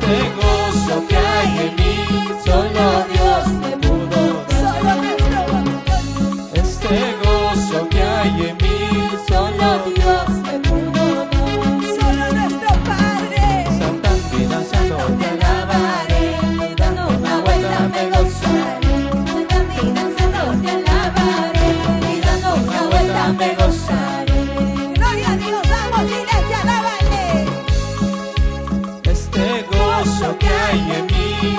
Este gozo que hay en mí, solo Dios me pudo dar. Este gozo que hay en mí, solo Dios me pudo dar. Solo nuestro Padre. Saltando y danzando te alabaré, dando una vuelta me gozaré. Saltando y danzando te alabaré, y dando una vuelta me gozaré. Gloria a Dios, vamos iglesia, alábale. Este gozo que hay en mí,